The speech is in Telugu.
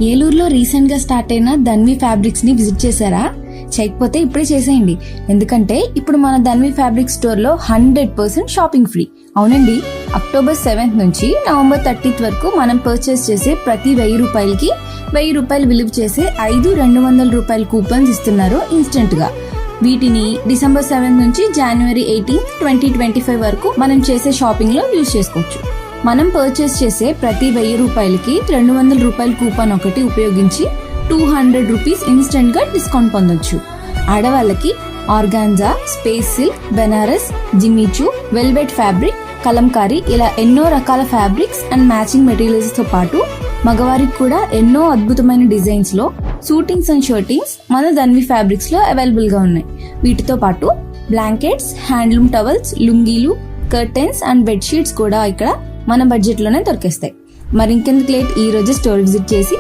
ఏలూరులో రీసెంట్ గా స్టార్ట్ అయిన ధన్వి ఫ్యాబ్రిక్స్ ని విజిట్ చేశారా? చేయకపోతే ఇప్పుడే చేసేయండి. ఎందుకంటే ఇప్పుడు మన ధన్వి ఫ్యాబ్రిక్ స్టోర్ లో 100% షాపింగ్ ఫ్రీ. అవునండి, అక్టోబర్ 7th నుంచి నవంబర్ 30th వరకు మనం పర్చేస్ చేసే ప్రతి 1000 రూపాయలకి 1000 రూపాయలు విలువ చేసే 5 200 రూపాయల కూపన్స్ ఇస్తున్నారు ఇన్స్టెంట్ గా. వీటిని డిసెంబర్ 7 నుంచి జనవరి 18, 2025 వరకు మనం చేసే షాపింగ్ లో యూజ్ చేసుకోవచ్చు. మనం పర్చేస్ చేసే ప్రతి 1000 రూపాయలకి 200 రూపాయల కూపన్ ఒకటి ఉపయోగించి 200 రూపీస్ ఇన్స్టెంట్ గా డిస్కౌంట్ పొందొచ్చు. ఆడవాళ్ళకి organza, space silk, Banaras, Jimmy Choo, velvet fabric, kalamkari ఇలా ఎన్నో రకాల ఫ్యాబ్రిక్స్ అండ్ మ్యాచింగ్ మెటీరియల్స్ తో పాటు మగవారికి కూడా ఎన్నో అద్భుతమైన డిజైన్స్ లో సూటింగ్స్ అండ్ షర్టింగ్స్ మన ధన్వి ఫ్యాబ్రిక్స్ లో అవైలబుల్ గా ఉన్నాయి. వీటితో పాటు బ్లాంకెట్స్, హ్యాండ్లూమ్ టవల్స్, లుంగీలు, కర్టెన్స్ అండ్ బెడ్షీట్స్ కూడా ఇక్కడ మన బడ్జెట్ లోనే దొరికేస్తాయి. మరి ఇంకెందుకు లేట్, ఈ రోజు స్టోర్ విజిట్ చేసి